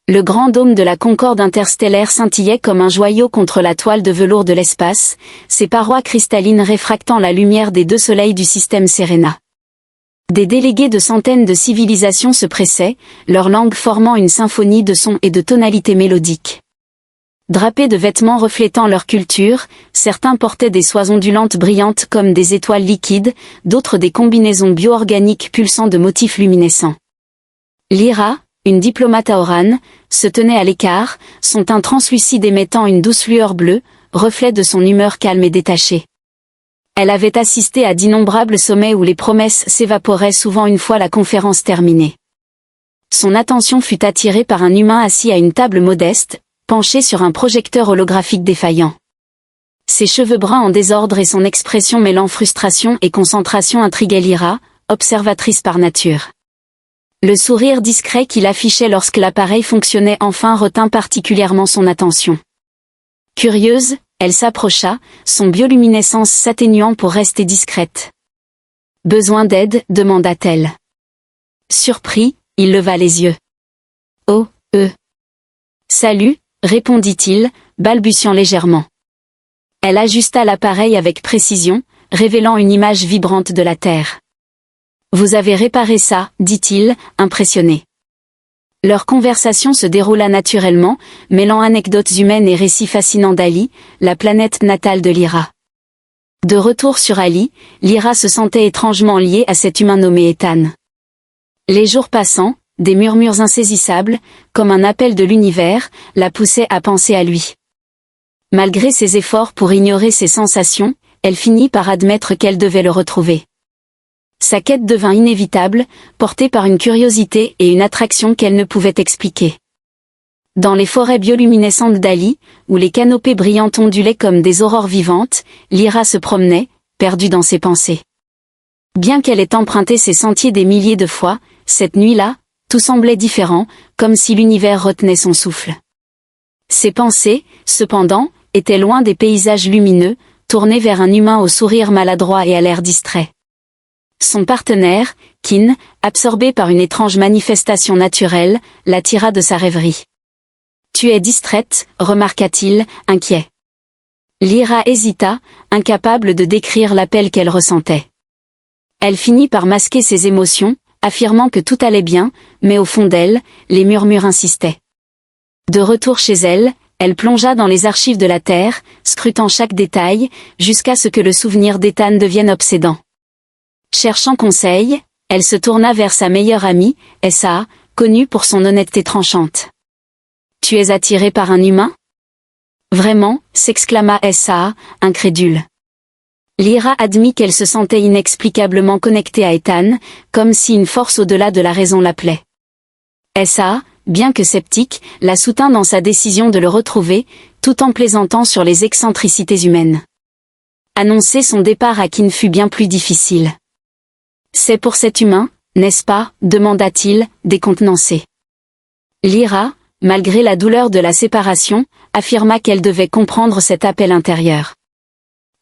Le grand dôme de la Concorde interstellaire scintillait comme un joyau contre la toile de velours de l'espace, ses parois cristallines réfractant la lumière des 2 soleils du système Serena. Des délégués de centaines de civilisations se pressaient, leur langue formant une symphonie de sons et de tonalités mélodiques. Drapés de vêtements reflétant leur culture, certains portaient des soies ondulantes brillantes comme des étoiles liquides, d'autres des combinaisons bio-organiques pulsant de motifs luminescents. Lyra, une diplomate Aoran, se tenait à l'écart, son teint translucide émettant une douce lueur bleue, reflet de son humeur calme et détachée. Elle avait assisté à d'innombrables sommets où les promesses s'évaporaient souvent une fois la conférence terminée. Son attention fut attirée par un humain assis à une table modeste, penché sur un projecteur holographique défaillant. Ses cheveux bruns en désordre et son expression mêlant frustration et concentration intriguaient Lyra, observatrice par nature. Le sourire discret qu'il affichait lorsque l'appareil fonctionnait enfin retint particulièrement son attention. Curieuse, elle s'approcha, son bioluminescence s'atténuant pour rester discrète. « Besoin d'aide ?» demanda-t-elle. Surpris, il leva les yeux. « Oh, Salut !» répondit-il, balbutiant légèrement. Elle ajusta l'appareil avec précision, révélant une image vibrante de la Terre. « Vous avez réparé ça ?» dit-il, impressionné. Leur conversation se déroula naturellement, mêlant anecdotes humaines et récits fascinants d'Ali, la planète natale de Lyra. De retour sur Ali, Lyra se sentait étrangement liée à cet humain nommé Ethan. Les jours passant, des murmures insaisissables, comme un appel de l'univers, la poussaient à penser à lui. Malgré ses efforts pour ignorer ses sensations, elle finit par admettre qu'elle devait le retrouver. Sa quête devint inévitable, portée par une curiosité et une attraction qu'elle ne pouvait expliquer. Dans les forêts bioluminescentes d'Ali, où les canopées brillantes ondulaient comme des aurores vivantes, Lyra se promenait, perdue dans ses pensées. Bien qu'elle ait emprunté ces sentiers des milliers de fois, cette nuit-là, tout semblait différent, comme si l'univers retenait son souffle. Ses pensées, cependant, étaient loin des paysages lumineux, tournées vers un humain au sourire maladroit et à l'air distrait. Son partenaire, Kin, absorbé par une étrange manifestation naturelle, la tira de sa rêverie. « Tu es distraite » remarqua-t-il, inquiet. Lyra hésita, incapable de décrire l'appel qu'elle ressentait. Elle finit par masquer ses émotions, affirmant que tout allait bien, mais au fond d'elle, les murmures insistaient. De retour chez elle, elle plongea dans les archives de la Terre, scrutant chaque détail, jusqu'à ce que le souvenir d'Ethan devienne obsédant. Cherchant conseil, elle se tourna vers sa meilleure amie, Essa, connue pour son honnêteté tranchante. « Tu es attirée par un humain ?» « Vraiment ?» s'exclama Essa, incrédule. Lyra admit qu'elle se sentait inexplicablement connectée à Ethan, comme si une force au-delà de la raison l'appelait. Essa, bien que sceptique, la soutint dans sa décision de le retrouver, tout en plaisantant sur les excentricités humaines. Annoncer son départ à Kin fut bien plus difficile. « C'est pour cet humain, n'est-ce pas ?» demanda-t-il, décontenancé. Lyra, malgré la douleur de la séparation, affirma qu'elle devait comprendre cet appel intérieur.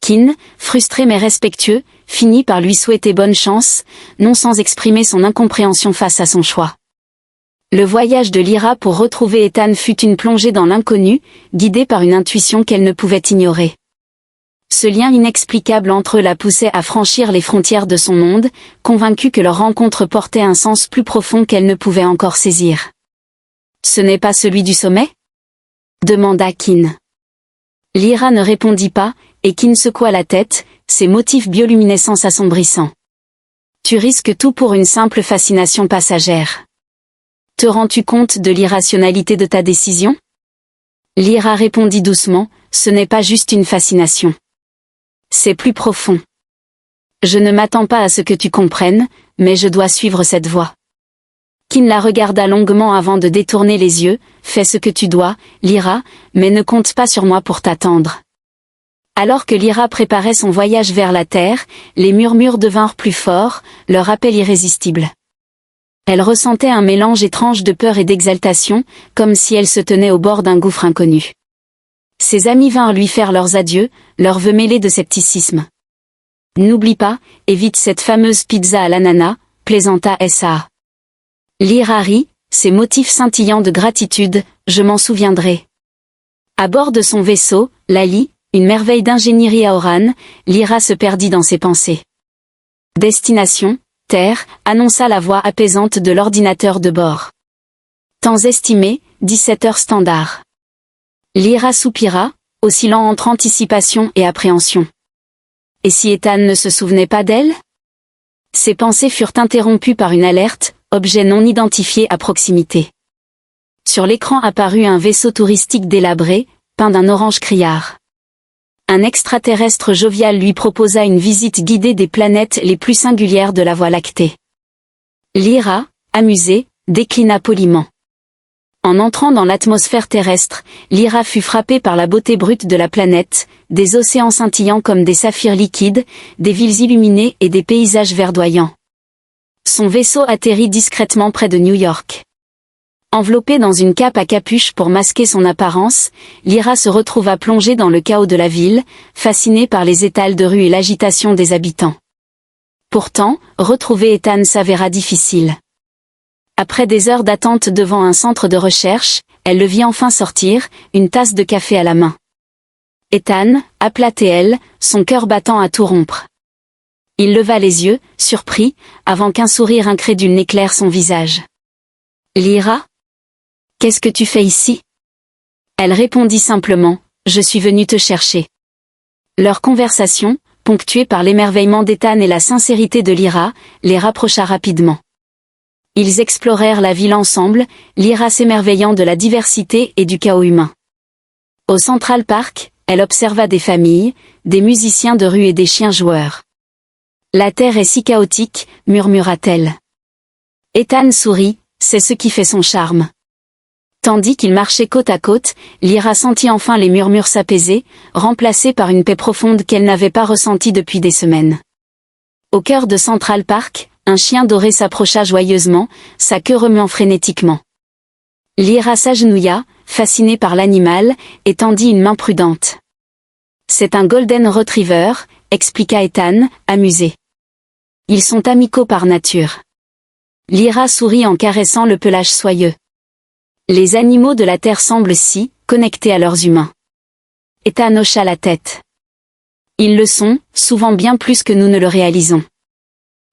Kin, frustré mais respectueux, finit par lui souhaiter bonne chance, non sans exprimer son incompréhension face à son choix. Le voyage de Lyra pour retrouver Ethan fut une plongée dans l'inconnu, guidée par une intuition qu'elle ne pouvait ignorer. Ce lien inexplicable entre eux la poussait à franchir les frontières de son monde, convaincue que leur rencontre portait un sens plus profond qu'elle ne pouvait encore saisir. « Ce n'est pas celui du sommet ?» demanda Kin. Lyra ne répondit pas, et Kin secoua la tête, ses motifs bioluminescents s'assombrissant. « Tu risques tout pour une simple fascination passagère. Te rends-tu compte de l'irrationalité de ta décision ?» Lyra répondit doucement, « Ce n'est pas juste une fascination. C'est plus profond. Je ne m'attends pas à ce que tu comprennes, mais je dois suivre cette voie. » Kin la regarda longuement avant de détourner les yeux. « Fais ce que tu dois, Lyra, mais ne compte pas sur moi pour t'attendre. » Alors que Lyra préparait son voyage vers la Terre, les murmures devinrent plus forts, leur appel irrésistible. Elle ressentait un mélange étrange de peur et d'exaltation, comme si elle se tenait au bord d'un gouffre inconnu. Ses amis vinrent lui faire leurs adieux, leurs vœux mêlés de scepticisme. « N'oublie pas, évite cette fameuse pizza à l'ananas », plaisanta Essa. Lyra rit, ses motifs scintillants de gratitude, je m'en souviendrai. À bord de son vaisseau, Lali, une merveille d'ingénierie à Oran, Lyra se perdit dans ses pensées. Destination, Terre, annonça la voix apaisante de l'ordinateur de bord. Temps estimé, 17 heures standard. Lyra soupira, oscillant entre anticipation et appréhension. Et si Ethan ne se souvenait pas d'elle? Ses pensées furent interrompues par une alerte, objet non identifié à proximité. Sur l'écran apparut un vaisseau touristique délabré, peint d'un orange criard. Un extraterrestre jovial lui proposa une visite guidée des planètes les plus singulières de la Voie lactée. Lyra, amusée, déclina poliment. En entrant dans l'atmosphère terrestre, Lyra fut frappée par la beauté brute de la planète, des océans scintillants comme des saphirs liquides, des villes illuminées et des paysages verdoyants. Son vaisseau atterrit discrètement près de New York. Enveloppée dans une cape à capuche pour masquer son apparence, Lyra se retrouva plongée dans le chaos de la ville, fascinée par les étals de rue et l'agitation des habitants. Pourtant, retrouver Ethan s'avéra difficile. Après des heures d'attente devant un centre de recherche, elle le vit enfin sortir, une tasse de café à la main. Ethan, appelait-elle, son cœur battant à tout rompre. Il leva les yeux, surpris, avant qu'un sourire incrédule n'éclaire son visage. « Lyra ? Qu'est-ce que tu fais ici ?» Elle répondit simplement, « Je suis venue te chercher. » Leur conversation, ponctuée par l'émerveillement d'Ethan et la sincérité de Lyra, les rapprocha rapidement. Ils explorèrent la ville ensemble, Lyra s'émerveillant de la diversité et du chaos humain. Au Central Park, elle observa des familles, des musiciens de rue et des chiens joueurs. « La terre est si chaotique, murmura-t-elle. Ethan sourit, c'est ce qui fait son charme. Tandis qu'ils marchaient côte à côte, Lyra sentit enfin les murmures s'apaiser, remplacés par une paix profonde qu'elle n'avait pas ressentie depuis des semaines. Au cœur de Central Park, un chien doré s'approcha joyeusement, sa queue remuant frénétiquement. Lyra s'agenouilla, fascinée par l'animal, et tendit une main prudente. « C'est un Golden Retriever », expliqua Ethan, amusé. « Ils sont amicaux par nature. » Lyra sourit en caressant le pelage soyeux. Les animaux de la Terre semblent si connectés à leurs humains. Ethan hocha la tête. Ils le sont, souvent bien plus que nous ne le réalisons.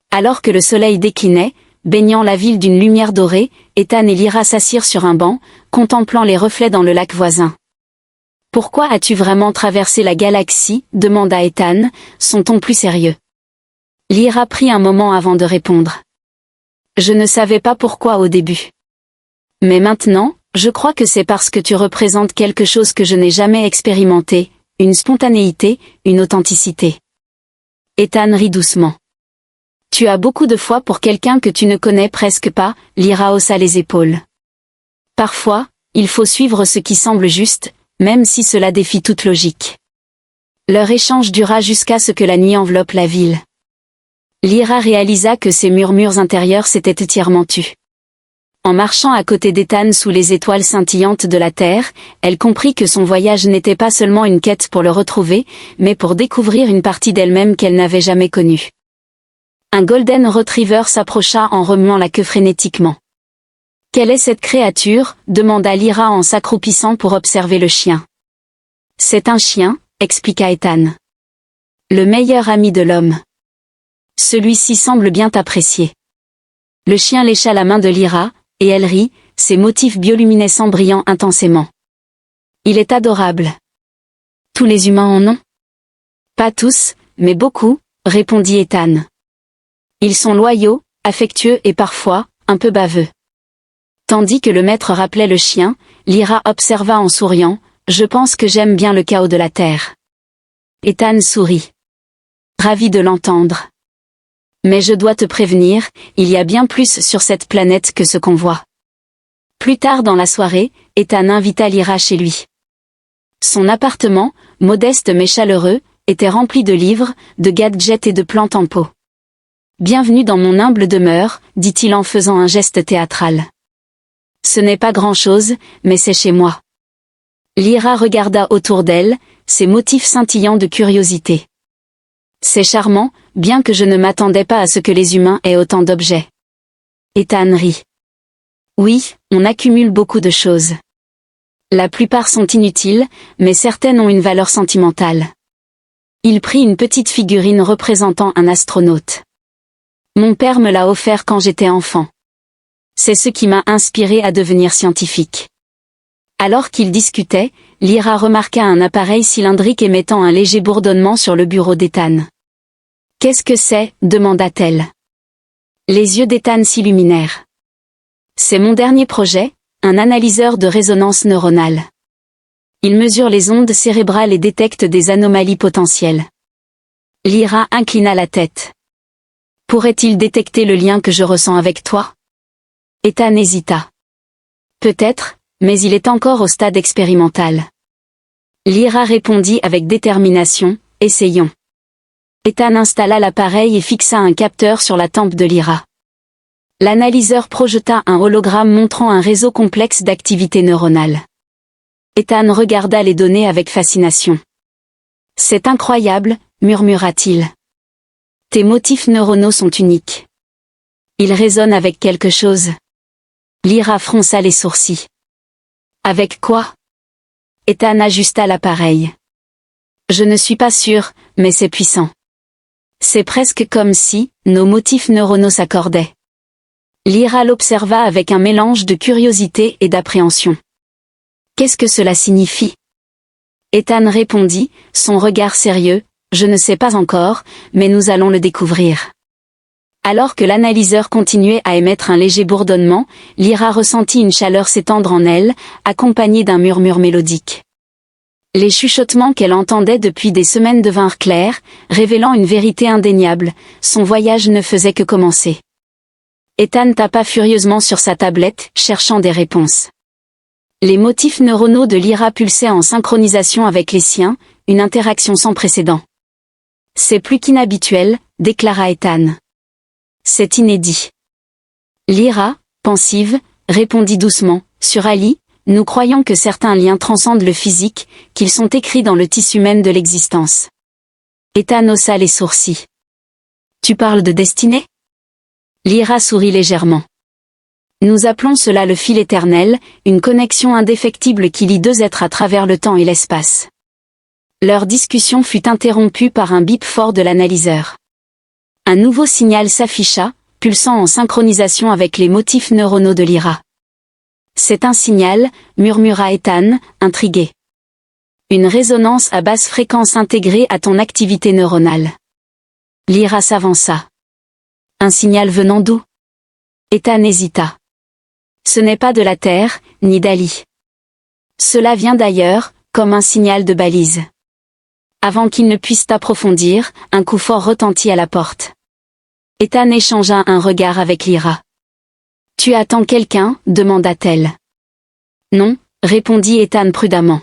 Alors que le soleil déclinait, baignant la ville d'une lumière dorée, Ethan et Lyra s'assirent sur un banc, contemplant les reflets dans le lac voisin. « Pourquoi as-tu vraiment traversé la galaxie ?» demanda Ethan, son ton plus sérieux. Lyra prit un moment avant de répondre. « Je ne savais pas pourquoi au début. Mais maintenant, je crois que c'est parce que tu représentes quelque chose que je n'ai jamais expérimenté, une spontanéité, une authenticité. » Ethan rit doucement. « Tu as beaucoup de foi pour quelqu'un que tu ne connais presque pas », Lyra haussa les épaules. « Parfois, il faut suivre ce qui semble juste, même si cela défie toute logique. » Leur échange dura jusqu'à ce que la nuit enveloppe la ville. Lyra réalisa que ses murmures intérieurs s'étaient entièrement tus. En marchant à côté d'Ethan sous les étoiles scintillantes de la Terre, elle comprit que son voyage n'était pas seulement une quête pour le retrouver, mais pour découvrir une partie d'elle-même qu'elle n'avait jamais connue. Un Golden Retriever s'approcha en remuant la queue frénétiquement. « Quelle est cette créature ?» demanda Lyra en s'accroupissant pour observer le chien. « C'est un chien, » expliqua Ethan. « Le meilleur ami de l'homme. Celui-ci semble bien t'apprécier. » Le chien lécha la main de Lyra, et elle rit, ses motifs bioluminescents brillant intensément. « Il est adorable. »« Tous les humains en ont ?»« Pas tous, mais beaucoup, » répondit Ethan. « Ils sont loyaux, affectueux et parfois, un peu baveux. » Tandis que le maître rappelait le chien, Lyra observa en souriant, « Je pense que j'aime bien le chaos de la Terre. » Ethan sourit. Ravi de l'entendre. « Mais je dois te prévenir, il y a bien plus sur cette planète que ce qu'on voit. » Plus tard dans la soirée, Ethan invita Lyra chez lui. Son appartement, modeste mais chaleureux, était rempli de livres, de gadgets et de plantes en pot. « Bienvenue dans mon humble demeure, dit-il en faisant un geste théâtral. « Ce n'est pas grand-chose, mais c'est chez moi. » Lyra regarda autour d'elle, ses motifs scintillants de curiosité. « C'est charmant, bien que je ne m'attendais pas à ce que les humains aient autant d'objets. » Ethan rit. « Oui, on accumule beaucoup de choses. La plupart sont inutiles, mais certaines ont une valeur sentimentale. Il prit une petite figurine représentant un astronaute. Mon père me l'a offert quand j'étais enfant. C'est ce qui m'a inspiré à devenir scientifique. Alors qu'ils discutaient, Lyra remarqua un appareil cylindrique émettant un léger bourdonnement sur le bureau d'Ethan. « Qu'est-ce que c'est » demanda-t-elle. Les yeux d'Ethan s'illuminèrent. « C'est mon dernier projet, un analyseur de résonance neuronale. Il mesure les ondes cérébrales et détecte des anomalies potentielles. » Lyra inclina la tête. « Pourrait-il détecter le lien que je ressens avec toi ?» Ethan hésita. « Peut-être, mais il est encore au stade expérimental. » Lyra répondit avec détermination, « Essayons. » Ethan installa l'appareil et fixa un capteur sur la tempe de Lyra. L'analyseur projeta un hologramme montrant un réseau complexe d'activités neuronales. Ethan regarda les données avec fascination. « C'est incroyable » murmura-t-il. « Tes motifs neuronaux sont uniques. Ils résonnent avec quelque chose. » Lyra fronça les sourcils. « Avec quoi ?» Ethan ajusta l'appareil. « Je ne suis pas sûr, mais c'est puissant. C'est presque comme si nos motifs neuronaux s'accordaient. » Lyra l'observa avec un mélange de curiosité et d'appréhension. « Qu'est-ce que cela signifie ?» Ethan répondit, son regard sérieux, « Je ne sais pas encore, mais nous allons le découvrir. » Alors que l'analyseur continuait à émettre un léger bourdonnement, Lyra ressentit une chaleur s'étendre en elle, accompagnée d'un murmure mélodique. Les chuchotements qu'elle entendait depuis des semaines devinrent clairs, révélant une vérité indéniable, son voyage ne faisait que commencer. Ethan tapa furieusement sur sa tablette, cherchant des réponses. Les motifs neuronaux de Lyra pulsaient en synchronisation avec les siens, une interaction sans précédent. « C'est plus qu'inhabituel », déclara Ethan. « C'est inédit. » Lyra, pensive, répondit doucement, « Sur Ali, nous croyons que certains liens transcendent le physique, qu'ils sont écrits dans le tissu même de l'existence. » Ethan haussa les sourcils. « Tu parles de destinée ?» Lyra sourit légèrement. « Nous appelons cela le fil éternel, une connexion indéfectible qui lie deux êtres à travers le temps et l'espace. » Leur discussion fut interrompue par un bip fort de l'analyseur. Un nouveau signal s'afficha, pulsant en synchronisation avec les motifs neuronaux de Lyra. « C'est un signal » murmura Ethan, intrigué. « Une résonance à basse fréquence intégrée à ton activité neuronale. » Lyra s'avança. « Un signal venant d'où » Ethan hésita. « Ce n'est pas de la Terre, ni d'Ali. Cela vient d'ailleurs, comme un signal de balise. » Avant qu'il ne puisse approfondir, un coup fort retentit à la porte. Ethan échangea un regard avec Lyra. « Tu attends quelqu'un » demanda-t-elle. « Non » répondit Ethan prudemment.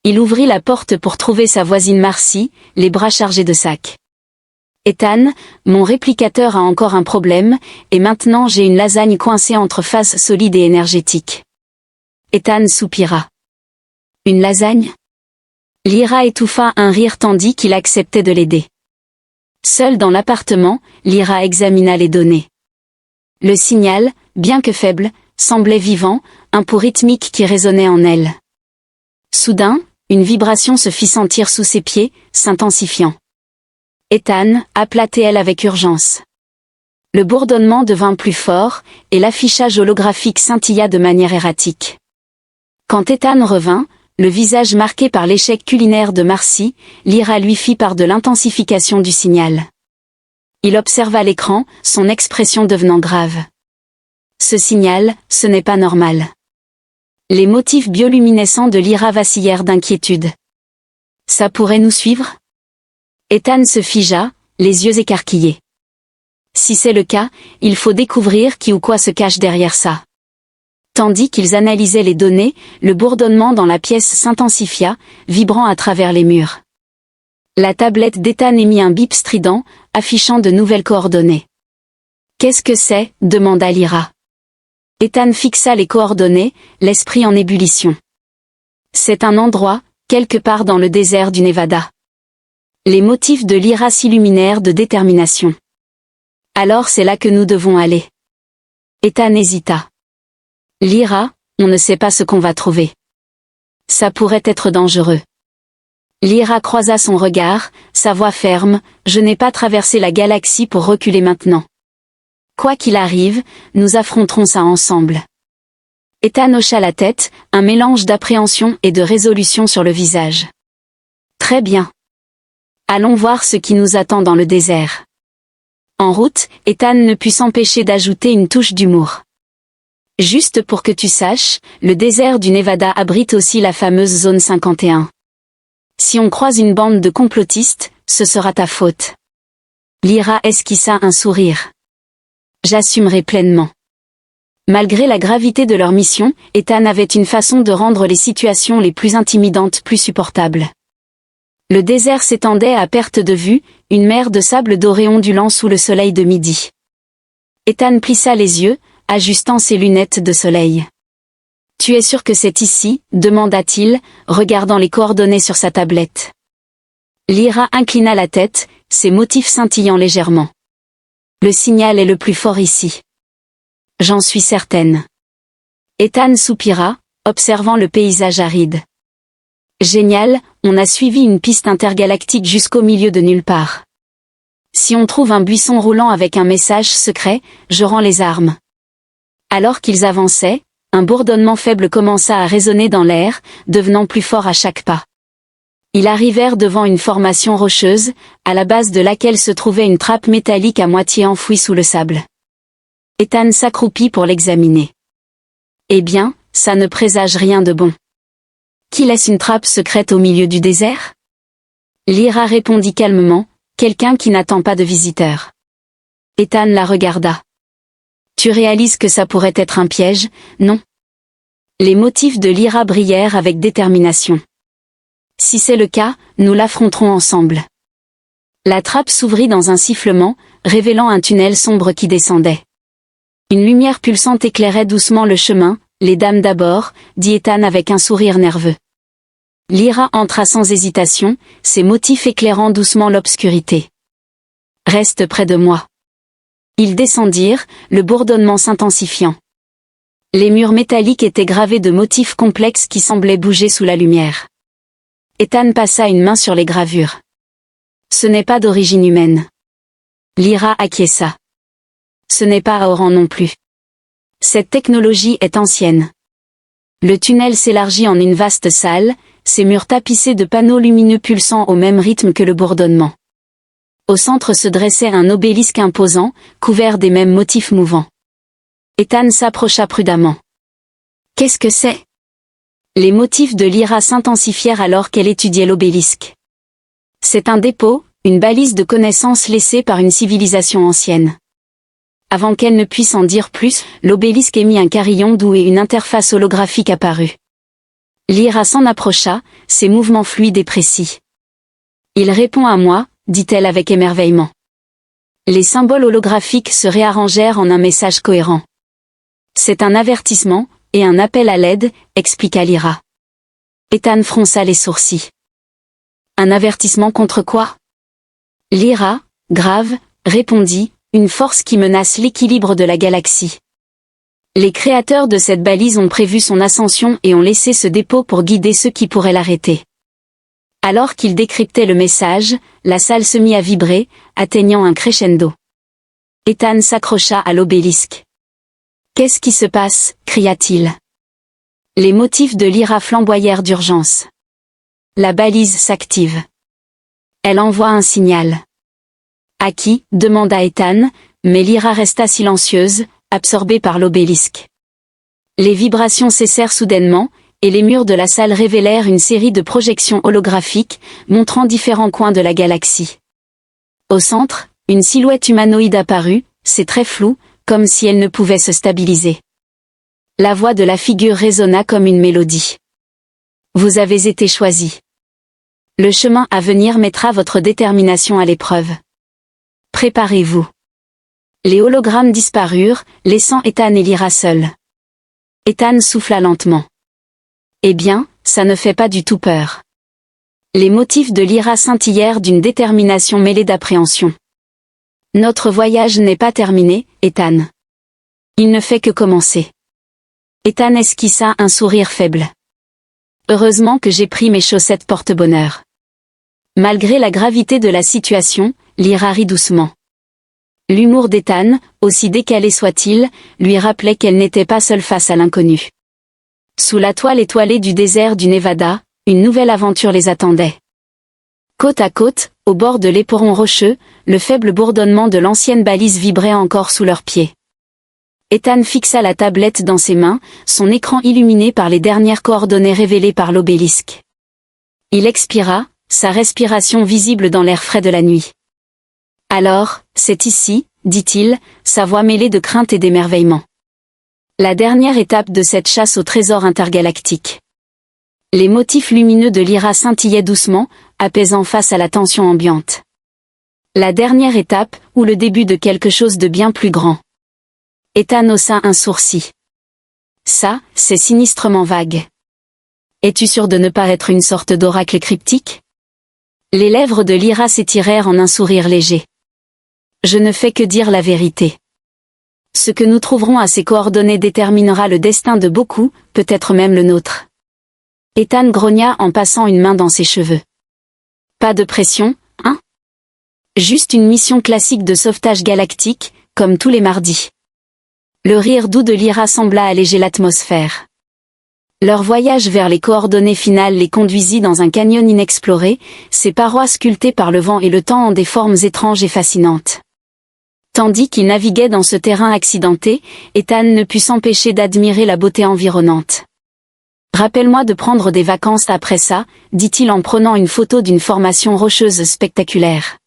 Il ouvrit la porte pour trouver sa voisine Marcy, les bras chargés de sacs. « Ethan, mon réplicateur a encore un problème, et maintenant j'ai une lasagne coincée entre phase solide et énergétique. » Ethan soupira. « Une lasagne ?» Lyra étouffa un rire tandis qu'il acceptait de l'aider. Seule dans l'appartement, Lyra examina les données. Le signal, bien que faible, semblait vivant, un pouls rythmique qui résonnait en elle. Soudain, une vibration se fit sentir sous ses pieds, s'intensifiant. Ethan, appela-t-elle avec urgence. Le bourdonnement devint plus fort, et l'affichage holographique scintilla de manière erratique. Quand Ethan revint, le visage marqué par l'échec culinaire de Marcy, Lyra lui fit part de l'intensification du signal. Il observa l'écran, son expression devenant grave. Ce signal, ce n'est pas normal. Les motifs bioluminescents de Lyra vacillèrent d'inquiétude. Ça pourrait nous suivre ? Ethan se figea, les yeux écarquillés. Si c'est le cas, il faut découvrir qui ou quoi se cache derrière ça. Tandis qu'ils analysaient les données, le bourdonnement dans la pièce s'intensifia, vibrant à travers les murs. La tablette d'Ethan émit un bip strident, affichant de nouvelles coordonnées. « Qu'est-ce que c'est » demanda Lyra. Ethan fixa les coordonnées, l'esprit en ébullition. « C'est un endroit, quelque part dans le désert du Nevada. » Les motifs de Lyra s'illuminèrent de détermination. « Alors c'est là que nous devons aller. » Ethan hésita. Lyra, on ne sait pas ce qu'on va trouver. Ça pourrait être dangereux. Lyra croisa son regard, sa voix ferme, je n'ai pas traversé la galaxie pour reculer maintenant. Quoi qu'il arrive, nous affronterons ça ensemble. Ethan hocha la tête, un mélange d'appréhension et de résolution sur le visage. Très bien. Allons voir ce qui nous attend dans le désert. En route, Ethan ne put s'empêcher d'ajouter une touche d'humour. Juste pour que tu saches, le désert du Nevada abrite aussi la fameuse zone 51. Si on croise une bande de complotistes, ce sera ta faute. Lyra esquissa un sourire. J'assumerai pleinement. Malgré la gravité de leur mission, Ethan avait une façon de rendre les situations les plus intimidantes plus supportables. Le désert s'étendait à perte de vue, une mer de sable doré ondulant sous le soleil de midi. Ethan plissa les yeux, ajustant ses lunettes de soleil. « Tu es sûr que c'est ici ?» demanda-t-il, regardant les coordonnées sur sa tablette. Lyra inclina la tête, ses motifs scintillant légèrement. « Le signal est le plus fort ici. » « J'en suis certaine. » Ethan soupira, observant le paysage aride. « Génial, on a suivi une piste intergalactique jusqu'au milieu de nulle part. Si on trouve un buisson roulant avec un message secret, je rends les armes. » Alors qu'ils avançaient, un bourdonnement faible commença à résonner dans l'air, devenant plus fort à chaque pas. Ils arrivèrent devant une formation rocheuse, à la base de laquelle se trouvait une trappe métallique à moitié enfouie sous le sable. Ethan s'accroupit pour l'examiner. Eh bien, ça ne présage rien de bon. Qui laisse une trappe secrète au milieu du désert? Lyra répondit calmement, quelqu'un qui n'attend pas de visiteurs. Ethan la regarda. Tu réalises que ça pourrait être un piège, non? Les motifs de Lyra brillèrent avec détermination. Si c'est le cas, nous l'affronterons ensemble. La trappe s'ouvrit dans un sifflement, révélant un tunnel sombre qui descendait. Une lumière pulsante éclairait doucement le chemin, les dames d'abord, dit Ethan avec un sourire nerveux. Lyra entra sans hésitation, ses motifs éclairant doucement l'obscurité. Reste près de moi. Ils descendirent, le bourdonnement s'intensifiant. Les murs métalliques étaient gravés de motifs complexes qui semblaient bouger sous la lumière. Ethan passa une main sur les gravures. Ce n'est pas d'origine humaine. Lyra acquiesça. Ce n'est pas Aoran non plus. Cette technologie est ancienne. Le tunnel s'élargit en une vaste salle, ses murs tapissés de panneaux lumineux pulsant au même rythme que le bourdonnement. Au centre se dressait un obélisque imposant, couvert des mêmes motifs mouvants. Ethan s'approcha prudemment. Qu'est-ce que c'est? Les motifs de Lyra s'intensifièrent alors qu'elle étudiait l'obélisque. C'est un dépôt, une balise de connaissances laissée par une civilisation ancienne. Avant qu'elle ne puisse en dire plus, l'obélisque émit un carillon doux et une interface holographique apparut. Lyra s'en approcha, ses mouvements fluides et précis. « Il répond à moi », dit-elle avec émerveillement. Les symboles holographiques se réarrangèrent en un message cohérent. « C'est un avertissement, et un appel à l'aide », expliqua Lyra. Ethan fronça les sourcils. « Un avertissement contre quoi ?» Lyra, grave, répondit, une force qui menace l'équilibre de la galaxie. Les créateurs de cette balise ont prévu son ascension et ont laissé ce dépôt pour guider ceux qui pourraient l'arrêter. Alors qu'il décryptait le message, la salle se mit à vibrer, atteignant un crescendo. Ethan s'accrocha à l'obélisque. « Qu'est-ce qui se passe » cria-t-il. Les motifs de Lyra flamboyèrent d'urgence. La balise s'active. Elle envoie un signal. À qui? Demanda Ethan, mais Lyra resta silencieuse, absorbée par l'obélisque. Les vibrations cessèrent soudainement, et les murs de la salle révélèrent une série de projections holographiques, montrant différents coins de la galaxie. Au centre, une silhouette humanoïde apparut, c'est très flou, comme si elle ne pouvait se stabiliser. La voix de la figure résonna comme une mélodie. Vous avez été choisi. Le chemin à venir mettra votre détermination à l'épreuve. Préparez-vous. Les hologrammes disparurent, laissant Ethan et Lyra seuls. Ethan souffla lentement. Eh bien, ça ne fait pas du tout peur. Les motifs de Lyra scintillèrent d'une détermination mêlée d'appréhension. Notre voyage n'est pas terminé, Ethan. Il ne fait que commencer. Ethan esquissa un sourire faible. Heureusement que j'ai pris mes chaussettes porte-bonheur. Malgré la gravité de la situation, Lyra rit doucement. L'humour d'Ethan, aussi décalé soit-il, lui rappelait qu'elle n'était pas seule face à l'inconnu. Sous la toile étoilée du désert du Nevada, une nouvelle aventure les attendait. Côte à côte, au bord de l'éperon rocheux, le faible bourdonnement de l'ancienne balise vibrait encore sous leurs pieds. Ethan fixa la tablette dans ses mains, son écran illuminé par les dernières coordonnées révélées par l'obélisque. Il expira, sa respiration visible dans l'air frais de la nuit. « Alors, c'est ici, dit-il, sa voix mêlée de crainte et d'émerveillement. La dernière étape de cette chasse au trésor intergalactique. » Les motifs lumineux de Lyra scintillaient doucement, apaisant face à la tension ambiante. La dernière étape, ou le début de quelque chose de bien plus grand. Ethan haussa un sourcil. Ça, c'est sinistrement vague. Es-tu sûr de ne pas être une sorte d'oracle cryptique? Les lèvres de Lyra s'étirèrent en un sourire léger. Je ne fais que dire la vérité. Ce que nous trouverons à ces coordonnées déterminera le destin de beaucoup, peut-être même le nôtre. Ethan grogna en passant une main dans ses cheveux. Pas de pression, hein? Juste une mission classique de sauvetage galactique, comme tous les mardis. Le rire doux de Lyra sembla alléger l'atmosphère. Leur voyage vers les coordonnées finales les conduisit dans un canyon inexploré, ses parois sculptées par le vent et le temps en des formes étranges et fascinantes. Tandis qu'ils naviguaient dans ce terrain accidenté, Ethan ne put s'empêcher d'admirer la beauté environnante. Rappelle-moi de prendre des vacances après ça, dit-il en prenant une photo d'une formation rocheuse spectaculaire.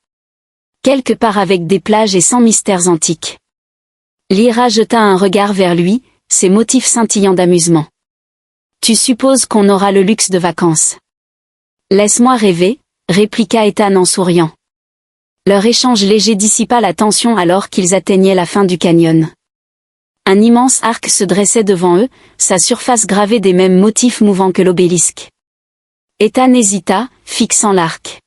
Quelque part avec des plages et sans mystères antiques. Lyra jeta un regard vers lui, ses motifs scintillant d'amusement. Tu supposes qu'on aura le luxe de vacances? Laisse-moi rêver, répliqua Ethan en souriant. Leur échange léger dissipa la tension alors qu'ils atteignaient la fin du canyon. Un immense arc se dressait devant eux, sa surface gravée des mêmes motifs mouvants que l'obélisque. Ethan hésita, fixant l'arc.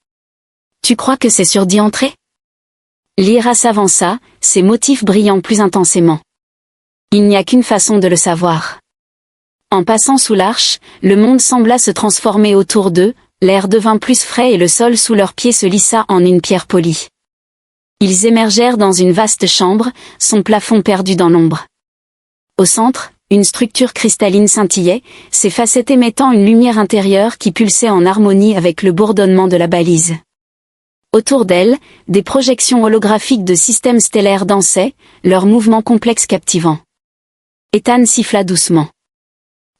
Tu crois que c'est sûr d'y entrer? Lyra s'avança, ses motifs brillant plus intensément. Il n'y a qu'une façon de le savoir. En passant sous l'arche, le monde sembla se transformer autour d'eux, l'air devint plus frais et le sol sous leurs pieds se lissa en une pierre polie. Ils émergèrent dans une vaste chambre, son plafond perdu dans l'ombre. Au centre, une structure cristalline scintillait, ses facettes émettant une lumière intérieure qui pulsait en harmonie avec le bourdonnement de la balise. Autour d'elle, des projections holographiques de systèmes stellaires dansaient, leurs mouvements complexes captivants. Ethan siffla doucement.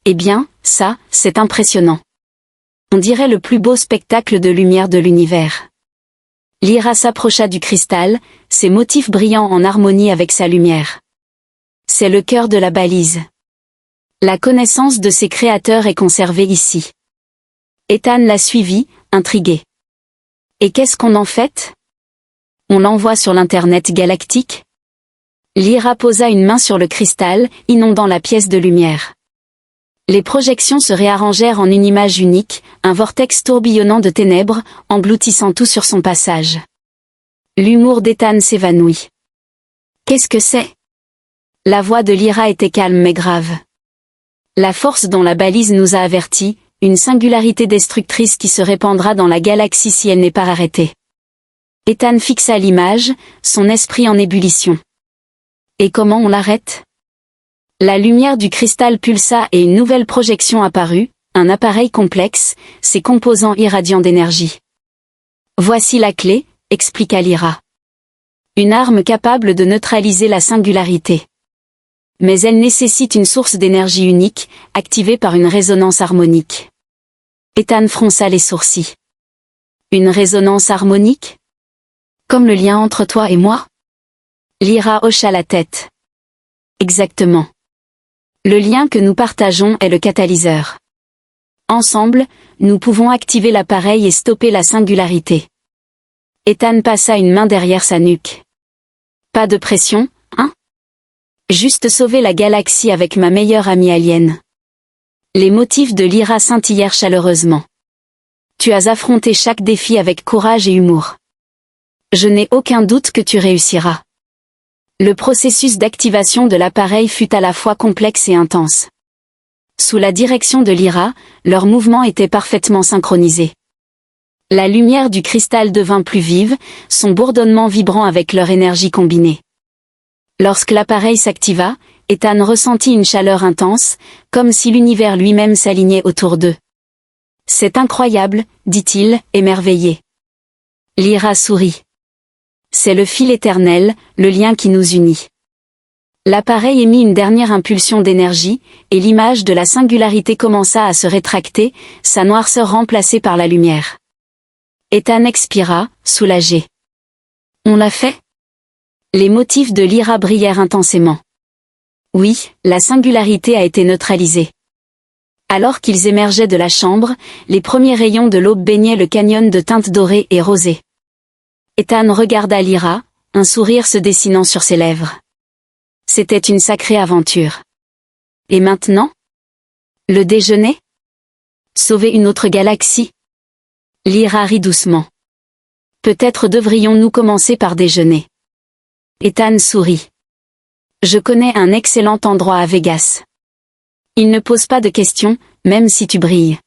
Eh bien, ça, c'est impressionnant. On dirait le plus beau spectacle de lumière de l'univers. Lyra s'approcha du cristal, ses motifs brillant en harmonie avec sa lumière. C'est le cœur de la balise. La connaissance de ses créateurs est conservée ici. Ethan la suivit, intrigué. Et qu'est-ce qu'on en fait? On l'envoie sur l'Internet galactique? Lyra posa une main sur le cristal, inondant la pièce de lumière. Les projections se réarrangèrent en une image unique, un vortex tourbillonnant de ténèbres, engloutissant tout sur son passage. L'humour d'Ethan s'évanouit. Qu'est-ce que c'est? La voix de Lyra était calme mais grave. La force dont la balise nous a avertis, une singularité destructrice qui se répandra dans la galaxie si elle n'est pas arrêtée. Ethan fixa l'image, son esprit en ébullition. Et comment on l'arrête? La lumière du cristal pulsa et une nouvelle projection apparut, un appareil complexe, ses composants irradiants d'énergie. Voici la clé, expliqua Lyra. Une arme capable de neutraliser la singularité. Mais elle nécessite une source d'énergie unique, activée par une résonance harmonique. Ethan fronça les sourcils. Une résonance harmonique? Comme le lien entre toi et moi? Lyra hocha la tête. Exactement. Le lien que nous partageons est le catalyseur. Ensemble, nous pouvons activer l'appareil et stopper la singularité. Ethan passa une main derrière sa nuque. Pas de pression, hein? Juste sauver la galaxie avec ma meilleure amie alien. Les motifs de Lyra scintillèrent chaleureusement. Tu as affronté chaque défi avec courage et humour. Je n'ai aucun doute que tu réussiras. Le processus d'activation de l'appareil fut à la fois complexe et intense. Sous la direction de Lyra, leurs mouvements étaient parfaitement synchronisés. La lumière du cristal devint plus vive, son bourdonnement vibrant avec leur énergie combinée. Lorsque l'appareil s'activa, Ethan ressentit une chaleur intense, comme si l'univers lui-même s'alignait autour d'eux. « C'est incroyable », dit-il, émerveillé. Lyra sourit. « C'est le fil éternel, le lien qui nous unit. » L'appareil émit une dernière impulsion d'énergie, et l'image de la singularité commença à se rétracter, sa noirceur remplacée par la lumière. Ethan expira, soulagé. « On l'a fait ?» Les motifs de Lyra brillèrent intensément. Oui, la singularité a été neutralisée. Alors qu'ils émergeaient de la chambre, les premiers rayons de l'aube baignaient le canyon de teintes dorées et rosées. Ethan regarda Lyra, un sourire se dessinant sur ses lèvres. C'était une sacrée aventure. Et maintenant? Le déjeuner? Sauver une autre galaxie? Lyra rit doucement. Peut-être devrions-nous commencer par déjeuner. Ethan sourit. Je connais un excellent endroit à Vegas. Il ne pose pas de questions, même si tu brilles.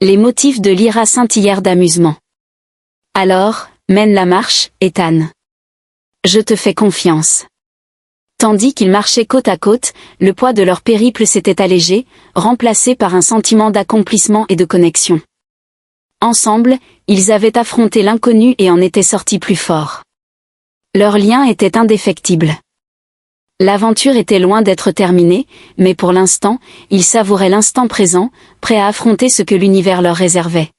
Les motifs de Lyra scintillèrent d'amusement. Alors, mène la marche, Ethan. Je te fais confiance. Tandis qu'ils marchaient côte à côte, le poids de leur périple s'était allégé, remplacé par un sentiment d'accomplissement et de connexion. Ensemble, ils avaient affronté l'inconnu et en étaient sortis plus forts. Leur lien était indéfectible. L'aventure était loin d'être terminée, mais pour l'instant, ils savouraient l'instant présent, prêts à affronter ce que l'univers leur réservait.